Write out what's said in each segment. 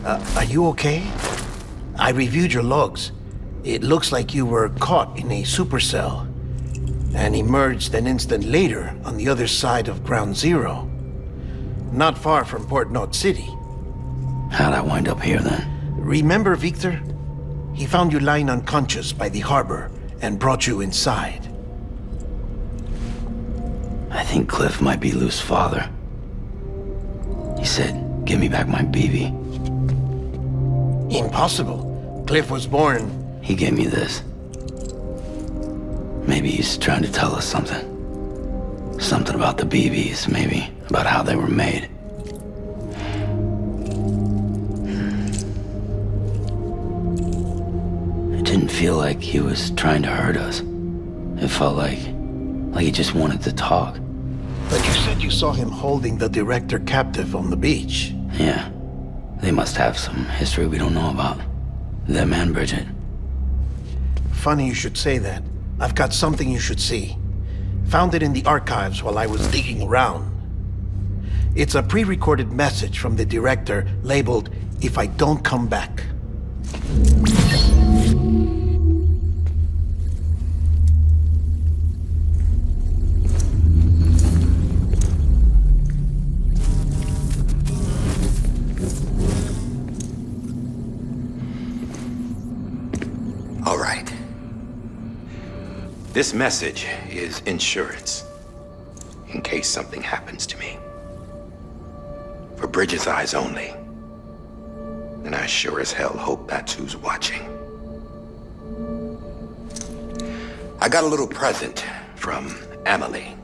Are you okay? I reviewed your logs. It looks like you were caught in a supercell and emerged an instant later on the other side of Ground Zero. Not far from Port Knot City. How'd I wind up here then? Remember Victor? He found you lying unconscious by the harbor and brought you inside. I think Cliff might be Lou's father. He said, give me back my BB. Impossible. Cliff was born... He gave me this. Maybe he's trying to tell us something. Something about the BBs, maybe. About how they were made. It didn't feel like he was trying to hurt us. It felt like he just wanted to talk. But you said you saw him holding the director captive on the beach. Yeah. They must have some history we don't know about. Them and Bridget. Funny you should say that. I've got something you should see. Found it in the archives while I was digging around. It's a pre-recorded message from the director labeled, "If I don't come back." All right. This message is insurance, in case something happens to me. For Bridget's eyes only. And I sure as hell hope that's who's watching. I got a little present from Amelie.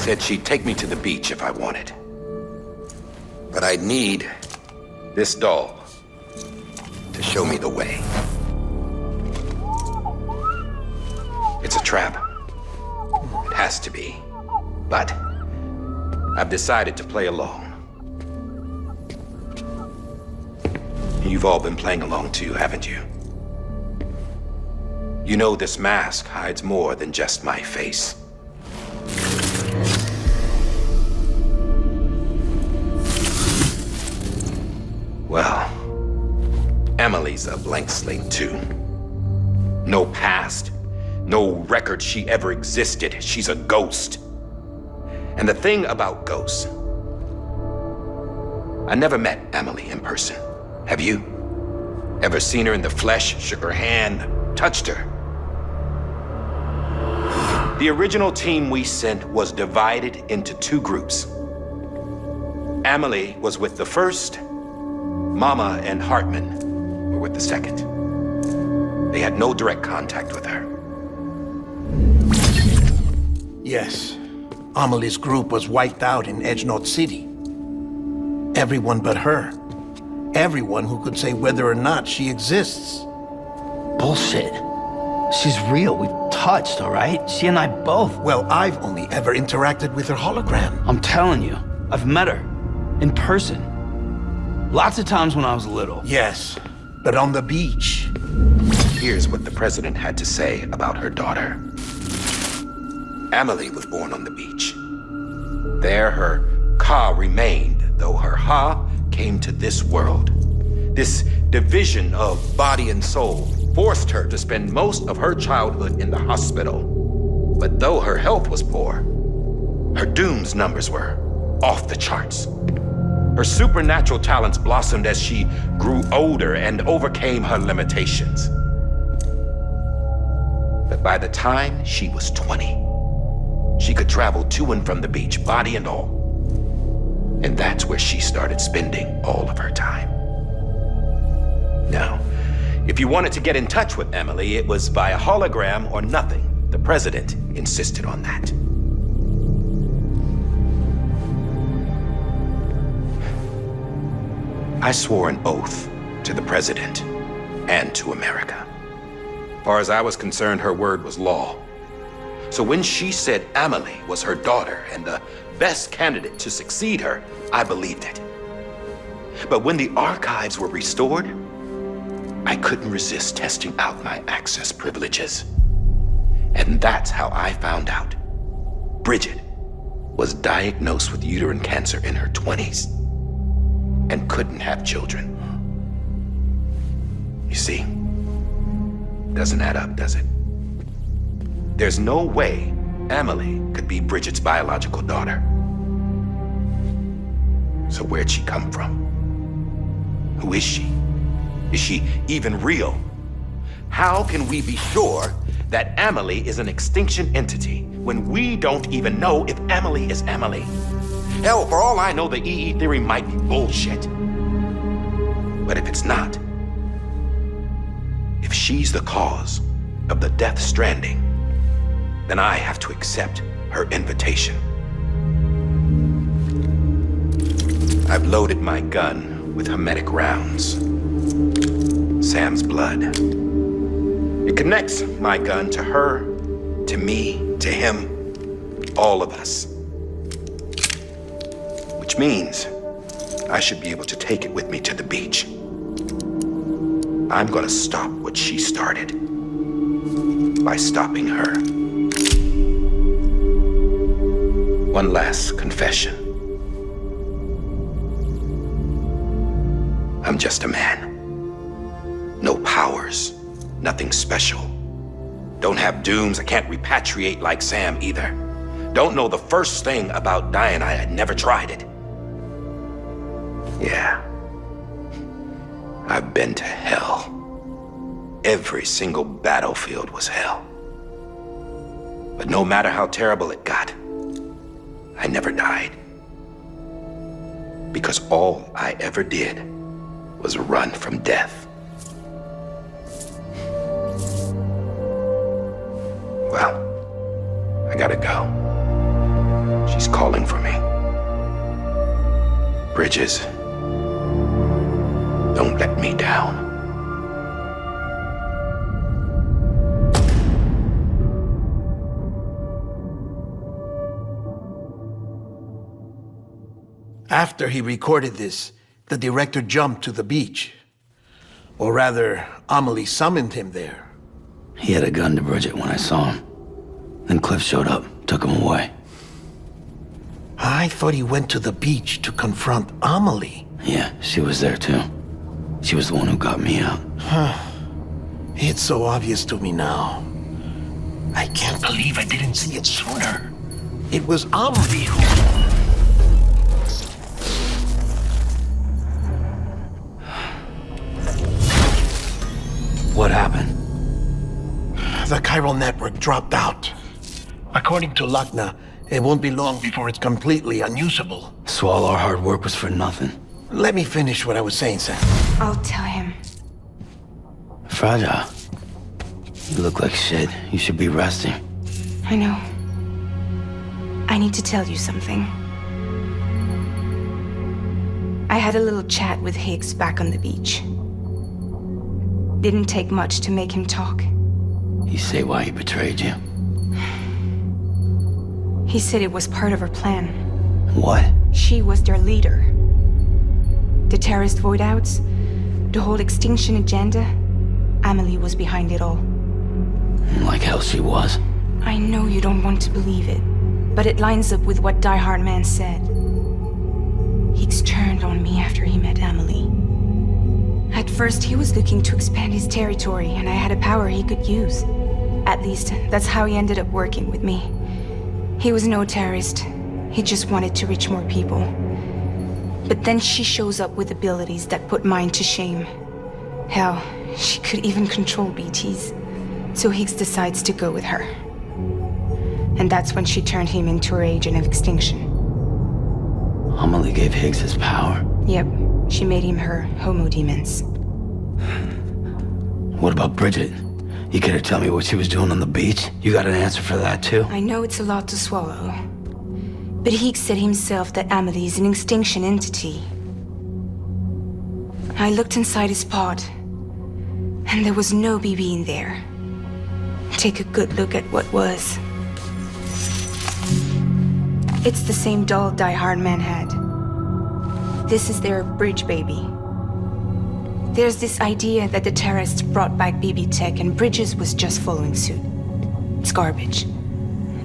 Said she'd take me to the beach if I wanted. But I'd need this doll to show me the way. It's a trap. It has to be. But I've decided to play along. You've all been playing along too, haven't you? You know this mask hides more than just my face. Well, Emily's a blank slate too. No past. No record she ever existed. She's a ghost. And the thing about ghosts, I never met Amelie in person. Have you? Ever seen her in the flesh, shook her hand, touched her? The original team we sent was divided into two groups. Amelie was with the first. Mama and Hartman were with the second. They had no direct contact with her. Yes. Amelie's group was wiped out in Edge Knot City. Everyone but her. Everyone who could say whether or not she exists. Bullshit. She's real. We've touched, all right? She and I both. Well, I've only ever interacted with her hologram. I'm telling you, I've met her. In person. Lots of times when I was little. Yes, but on the beach. Here's what the president had to say about her daughter. Amelie was born on the beach. There her Ka remained, though her Ha came to this world. This division of body and soul forced her to spend most of her childhood in the hospital. But though her health was poor, her Doom's numbers were off the charts. Her supernatural talents blossomed as she grew older and overcame her limitations. But by the time she was 20, she could travel to and from the beach, body and all. And that's where she started spending all of her time. Now, if you wanted to get in touch with Amelie, it was via hologram or nothing. The president insisted on that. I swore an oath to the president and to America. As far as I was concerned, her word was law. So when she said Amelie was her daughter and the best candidate to succeed her, I believed it. But when the archives were restored, I couldn't resist testing out my access privileges. And that's how I found out Bridget was diagnosed with uterine cancer in her 20s and couldn't have children. You see? Doesn't add up, does it? There's no way Amelie could be Bridget's biological daughter. So where'd she come from? Who is she? Is she even real? How can we be sure that Amelie is an extinction entity when we don't even know if Amelie is Amelie? Hell, for all I know, the EE theory might be bullshit. But if it's not, if she's the cause of the Death Stranding, then I have to accept her invitation. I've loaded my gun with hermetic rounds. Sam's blood. It connects my gun to her, to me, to him, all of us. Which means I should be able to take it with me to the beach. I'm gonna stop what she started by stopping her. One last confession. I'm just a man. No powers, nothing special. Don't have dooms, I can't repatriate like Sam either. Don't know the first thing about dying, I had never tried it. Yeah. I've been to hell. Every single battlefield was hell. But no matter how terrible it got, I never died. Because all I ever did was run from death. Well, I gotta go. She's calling for me. Bridges, don't let me down. After he recorded this, the director jumped to the beach. Or rather, Amelie summoned him there. He had a gun to Bridget when I saw him. Then Cliff showed up, took him away. I thought he went to the beach to confront Amelie. Yeah, she was there too. She was the one who got me out. It's so obvious to me now. I can't believe I didn't see it sooner. It was Amelie who... What happened? The chiral network dropped out. According to Lachna, it won't be long before it's completely unusable. So all our hard work was for nothing. Let me finish what I was saying, Sam. I'll tell him. Fragile. You look like shit. You should be resting. I know. I need to tell you something. I had a little chat with Higgs back on the beach. Didn't take much to make him talk. You say why he betrayed you? He said it was part of her plan. What? She was their leader. The terrorist void-outs, the whole extinction agenda, Amelie was behind it all. Like hell she was. I know you don't want to believe it, but it lines up with what Die Hard Man said. Higgs turned on me after he met Amelie. At first, he was looking to expand his territory, and I had a power he could use. At least, that's how he ended up working with me. He was no terrorist. He just wanted to reach more people. But then she shows up with abilities that put mine to shame. Hell, she could even control BTs. So Higgs decides to go with her. And that's when she turned him into her agent of extinction. Amelie gave Higgs his power? Yep, she made him her homo demons. What about Bridget? You care to tell me what she was doing on the beach? You got an answer for that too? I know it's a lot to swallow. But Higgs said himself that Amelie is an extinction entity. I looked inside his pod, and there was no BB in there. Take a good look at what was. It's the same doll Die Hard Man had. This is their bridge baby. There's this idea that the terrorists brought back BB tech and Bridges was just following suit. It's garbage.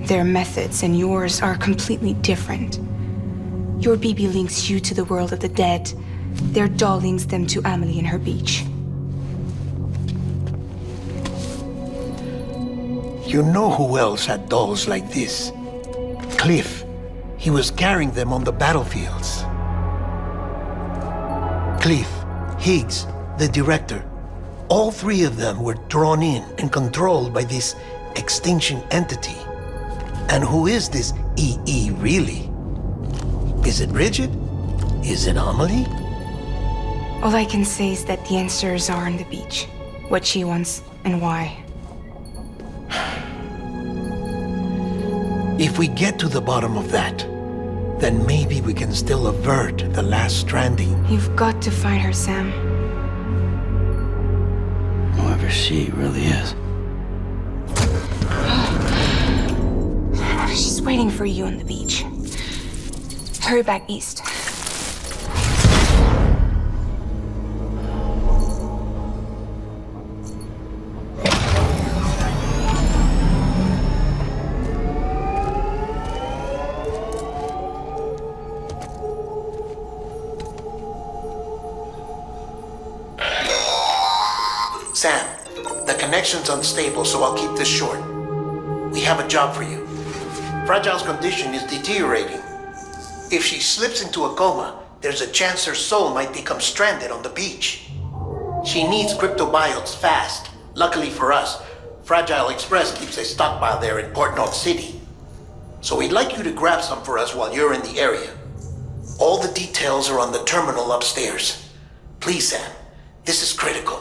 Their methods and yours are completely different. Your BB links you to the world of the dead. Their doll links them to Amelie and her beach. You know who else had dolls like this? Cliff. He was carrying them on the battlefields. Cliff, Higgs, the director. All three of them were drawn in and controlled by this extinction entity. And who is this EE really? Is it Bridget? Is it Amelie? All I can say is that the answers are on the beach. What she wants and why. If we get to the bottom of that, then maybe we can still avert the last stranding. You've got to find her, Sam. Whoever she really is. She's waiting for you on the beach. Hurry back east. Sam, the connection's unstable, so I'll keep this short. We have a job for you. Fragile's condition is deteriorating. If she slips into a coma, there's a chance her soul might become stranded on the beach. She needs cryptobiotes fast. Luckily for us, Fragile Express keeps a stockpile there in Port North City. So we'd like you to grab some for us while you're in the area. All the details are on the terminal upstairs. Please, Sam, this is critical.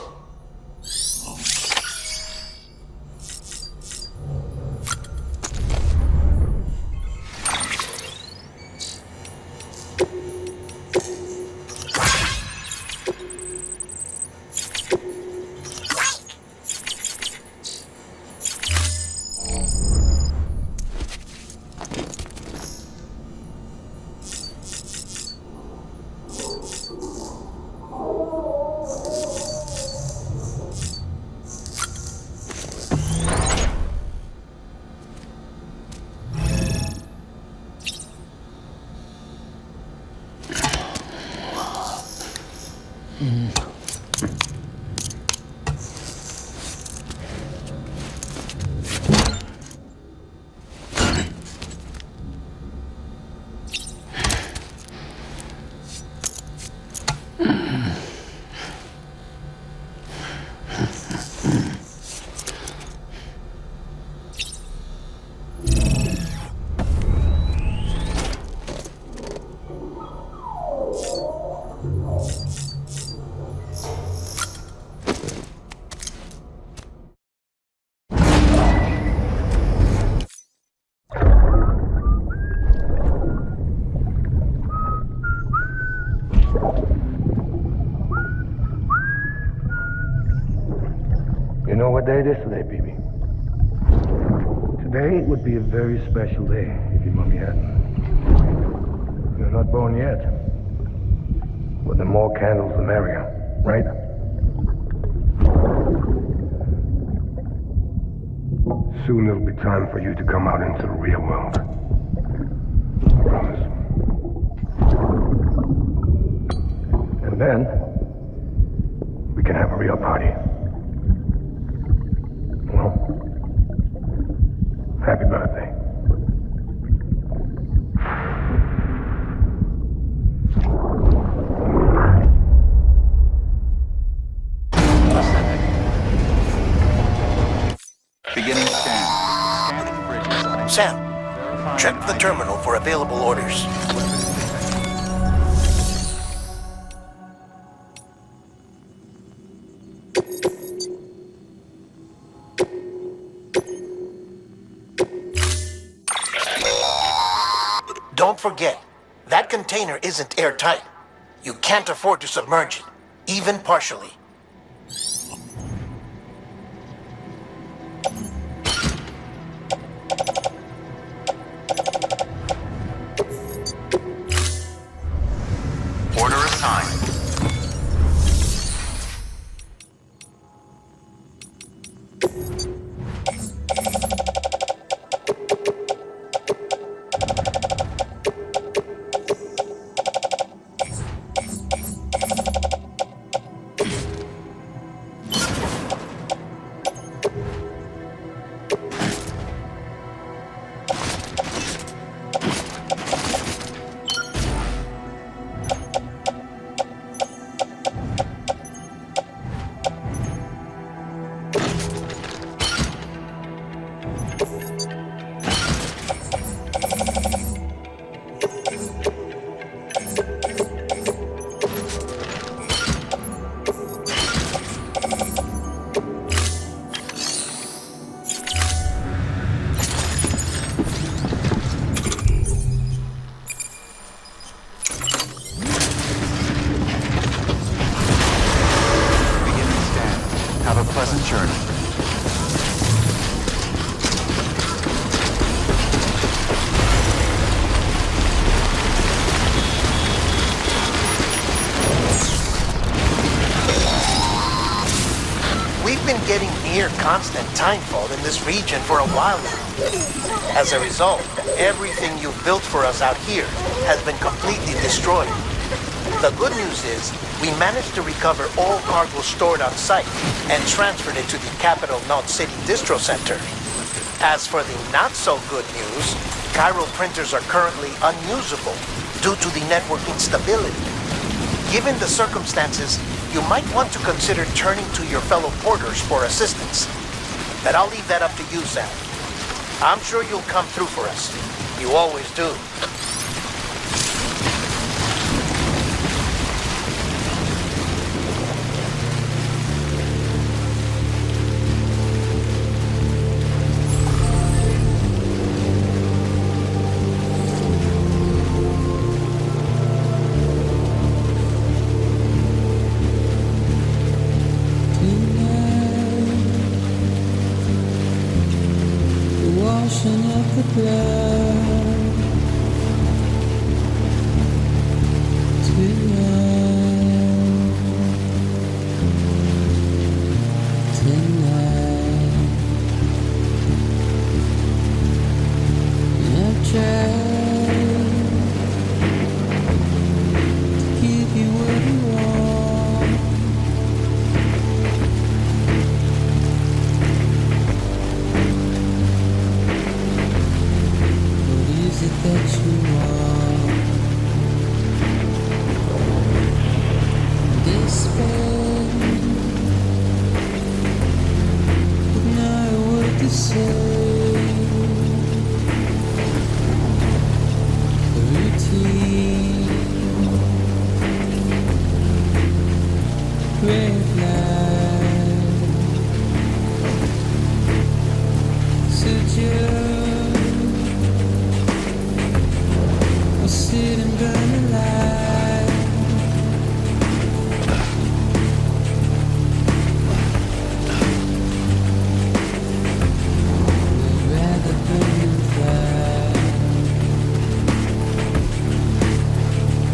You know what day it is today, BB? Today would be a very special day if your mommy hadn't. You're not born yet. But the more candles, the merrier, right? Soon it'll be time for you to come out into the real world. I promise. And then, we can have a real party. Well, happy birthday. Beginning scan. Scanning bridges. Sam, check the terminal for available orders. Don't forget, that container isn't airtight. You can't afford to submerge it, even partially. Order assigned. pleasant journey. We've been getting near constant timefall in this region for a while now. As a result, everything you've built for us out here has been completely destroyed. The good news is, we managed to recover all cargo stored on site and transferred it to the Capital Knot City Distro Center. As for the not-so-good news, Cairo printers are currently unusable due to the network instability. Given the circumstances, you might want to consider turning to your fellow porters for assistance. But I'll leave that up to you, Sam. I'm sure you'll come through for us. You always do. Washing up the blood tonight. I've tried to give you what you want. Is it that you want? Despair, but not a word to say. The routine, red light, so just sit and burn alive. We'd rather burn and fly,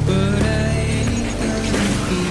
but I ain't gonna be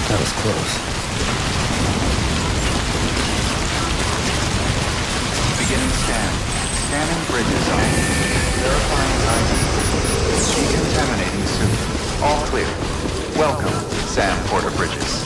That was close. Beginning scan. Scanning bridges on. Verifying ID. Decontaminating suit. All clear. Welcome, Sam Porter Bridges.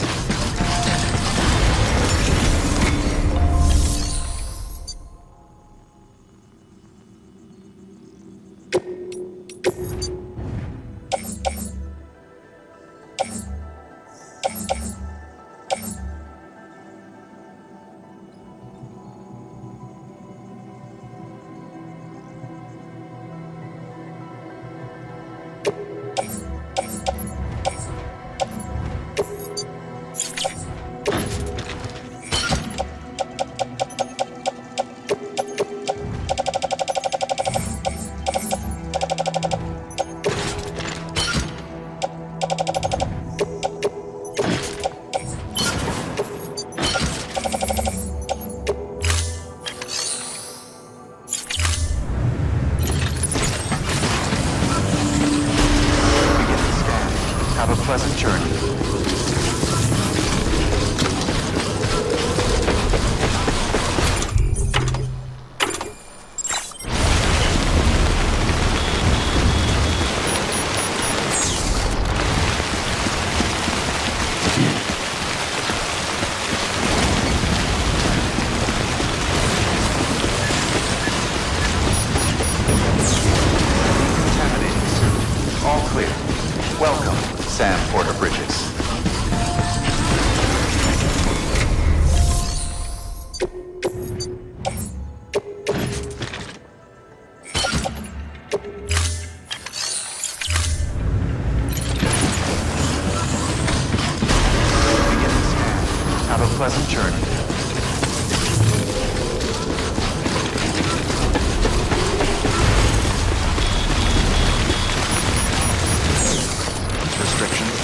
Have a pleasant journey. Decontaminating suit. All clear. Welcome, Sam Porter Bridges. Beginning scan. Have a pleasant journey. Restrictions.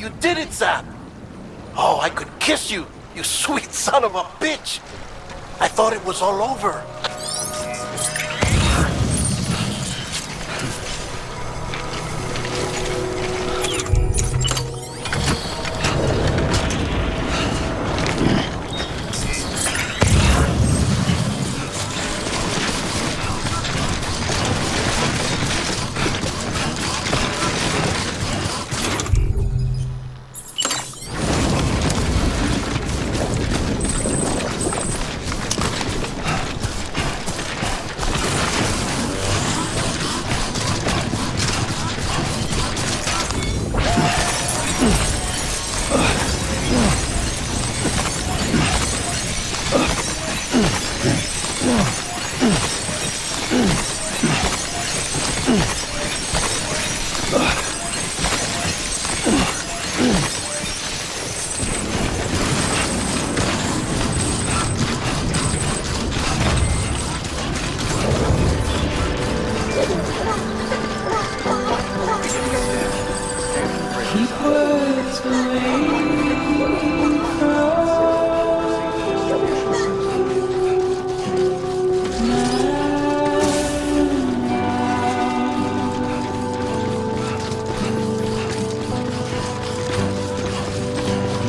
You did it, Sam! Oh, I could kiss you, you sweet son of a bitch! I thought it was all over.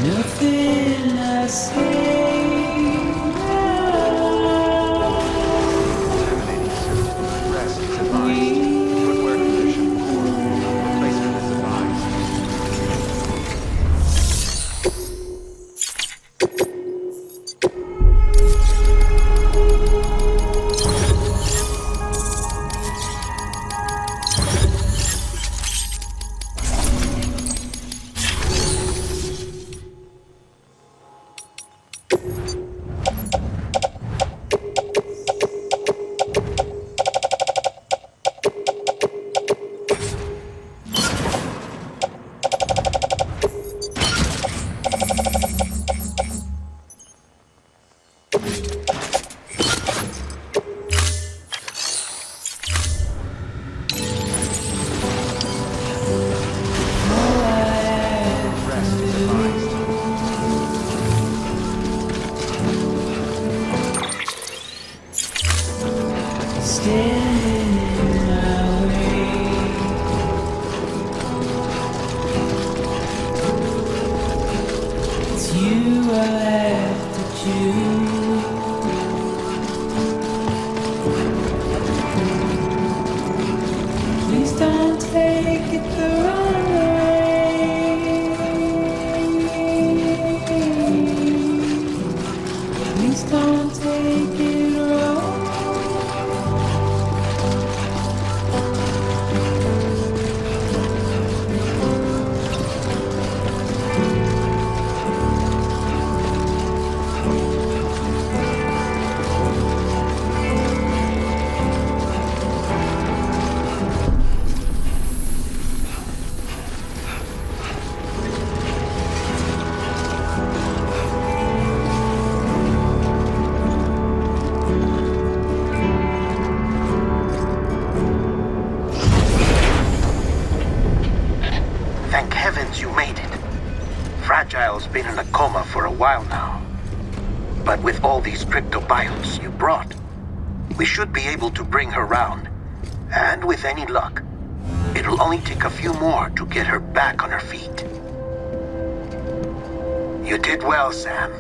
Nothing I say now. Rest is advised. Footwear condition poor. Replacement is advised. Thank heavens you made it. Fragile's been in a coma for a while now. But with all these cryptobiotes you brought, we should be able to bring her round. And with any luck, it'll only take a few more to get her back on her feet. You did well, Sam.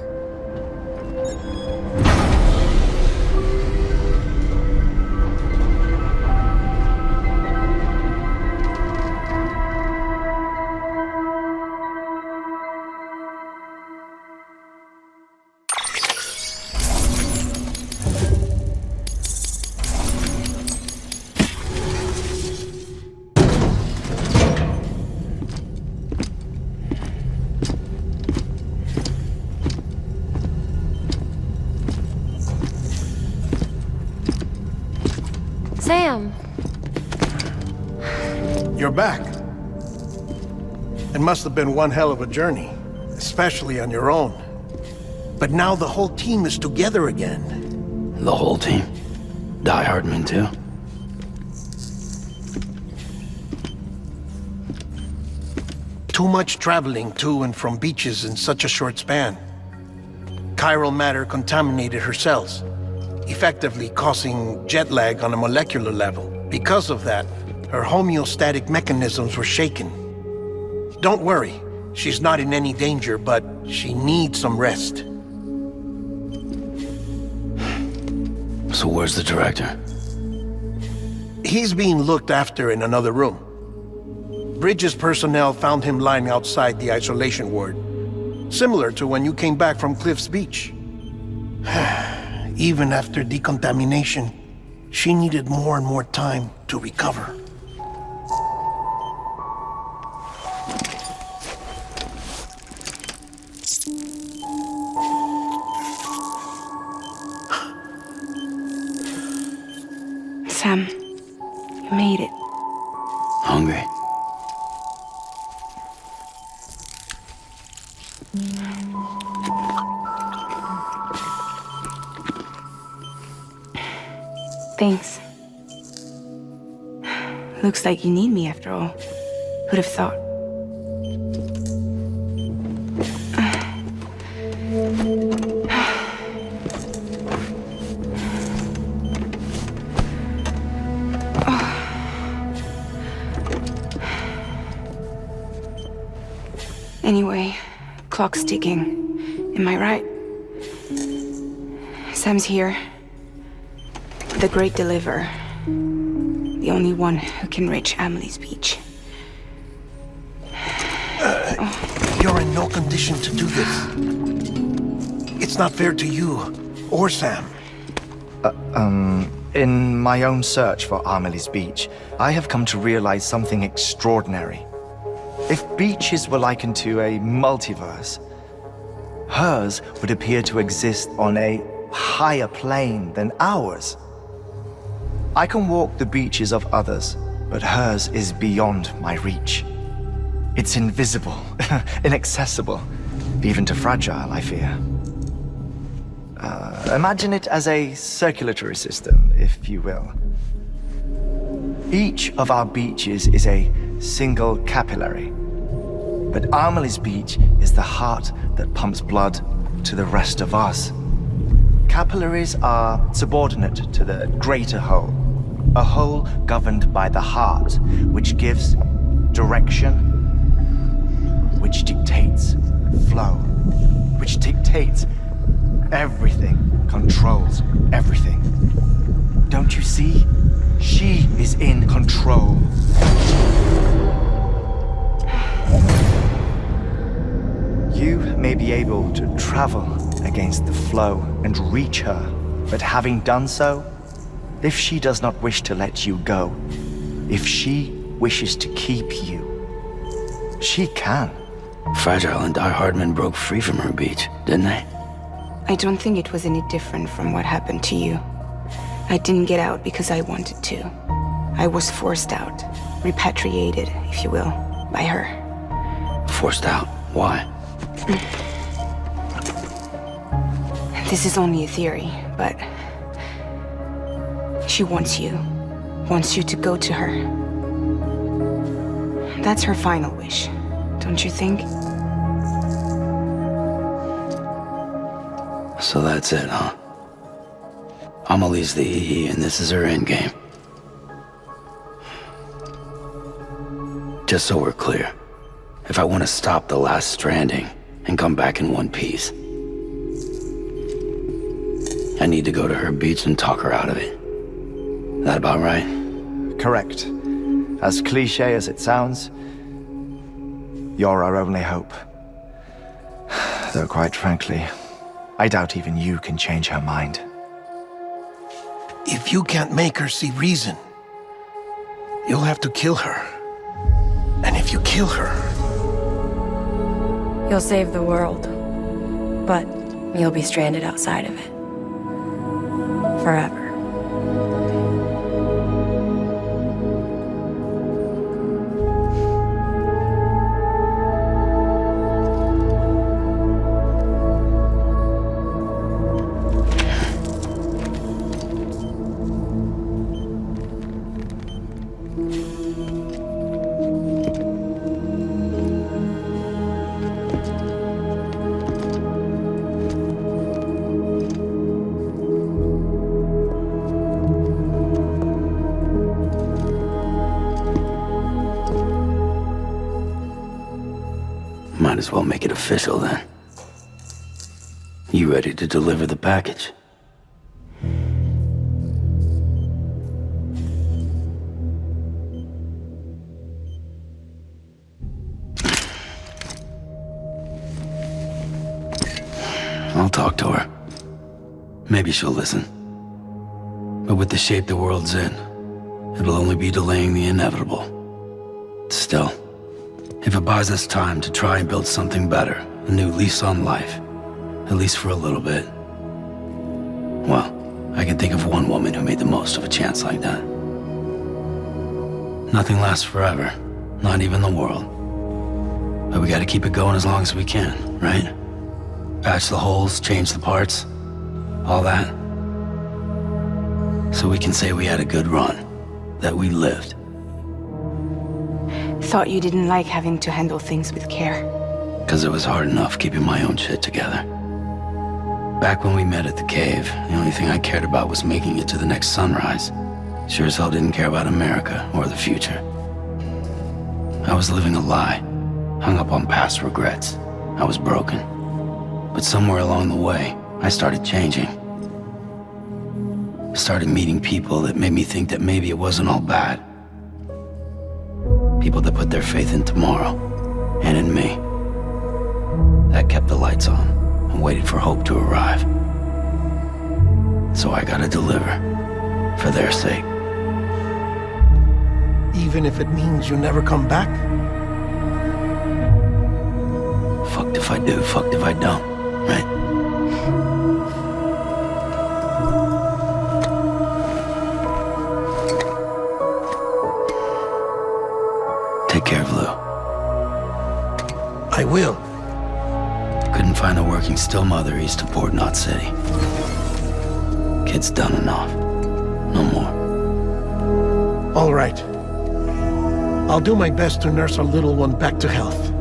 Sam! You're back. It must have been one hell of a journey, especially on your own. But now the whole team is together again. The whole team? Die Hardman too? too much traveling to and from beaches in such a short span. Chiral matter contaminated her cells, effectively causing jet lag on a molecular level. Because of that, her homeostatic mechanisms were shaken. Don't worry, she's not in any danger, but she needs some rest. So where's the director? He's being looked after in another room. Bridges personnel found him lying outside the isolation ward, similar to when you came back from Cliff's Beach. Even after decontamination, she needed more and more time to recover. Sam, you made it. Hungry? Thanks. Looks like you need me after all. Who'd have thought? Anyway, clock's ticking. Am I right? Sam's here. The Great Deliverer. The only one who can reach Amelie's Beach. You're in no condition to do this. It's not fair to you or Sam. In my own search for Amelie's Beach, I have come to realize something extraordinary. If beaches were likened to a multiverse, hers would appear to exist on a higher plane than ours. I can walk the beaches of others, but hers is beyond my reach. It's invisible, inaccessible, even to fragile, I fear. Imagine it as a circulatory system, if you will. Each of our beaches is a single capillary, but Amelie's Beach is the heart that pumps blood to the rest of us. Capillaries are subordinate to the greater whole, a whole governed by the heart, which gives direction, which dictates flow, which dictates everything, controls everything. Don't you see? She is in control. You may be able to travel against the flow and reach her, but having done so, if she does not wish to let you go, if she wishes to keep you, she can. Fragile and Die Hardman broke free from her beach, didn't they? I don't think it was any different from what happened to you. I didn't get out because I wanted to. I was forced out, repatriated, if you will, by her. Forced out? Why? This is only a theory, but she wants you to go to her. That's her final wish, don't you think? So that's it, huh? Amelie's the EE, and this is her endgame. Just so we're clear, if I want to stop the last Stranding and come back in one piece, I need to go to her beach and talk her out of it. That about right? Correct. As cliche as it sounds, you're our only hope. Though quite frankly, I doubt even you can change her mind. If you can't make her see reason, you'll have to kill her. And if you kill her... You'll save the world, but you'll be stranded outside of it. Forever. might as well make it official then. You ready to deliver the package? I'll talk to her. Maybe she'll listen. But with the shape the world's in, it'll only be delaying the inevitable. Still, if it buys us time to try and build something better, a new lease on life, at least for a little bit, well, I can think of one woman who made the most of a chance like that. Nothing lasts forever, not even the world. But we gotta keep it going as long as we can, right? Patch the holes, change the parts, all that. So we can say we had a good run, that we lived. Thought you didn't like having to handle things with care. 'Cause it was hard enough keeping my own shit together. Back when we met at the cave, the only thing I cared about was making it to the next sunrise. Sure as hell didn't care about America or the future. I was living a lie, hung up on past regrets. I was broken. But somewhere along the way, I started changing. Started meeting people that made me think that maybe it wasn't all bad. People that put their faith in tomorrow, and in me. That kept the lights on and waited for hope to arrive. So I gotta deliver, for their sake. Even if it means you never come back? Fucked if I do, fucked if I don't, right? Take care of Lou. I will. Couldn't find a working still mother east of Port Knot City. Kid's done enough. No more. All right. I'll do my best to nurse our little one back to health.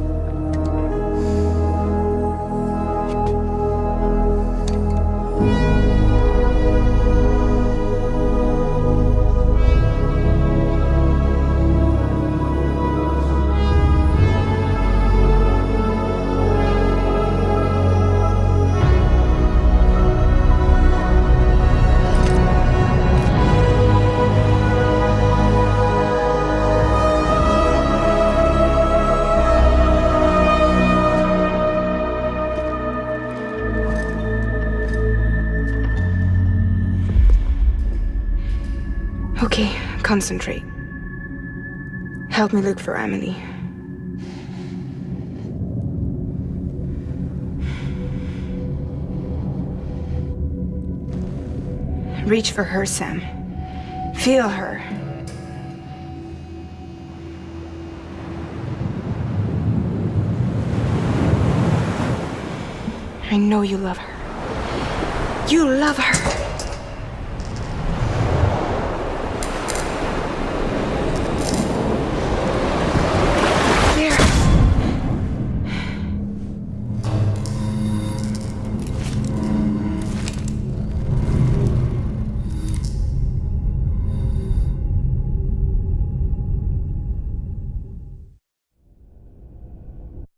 Okay, concentrate. Help me look for Emily. Reach for her, Sam. Feel her. I know you love her. You love her.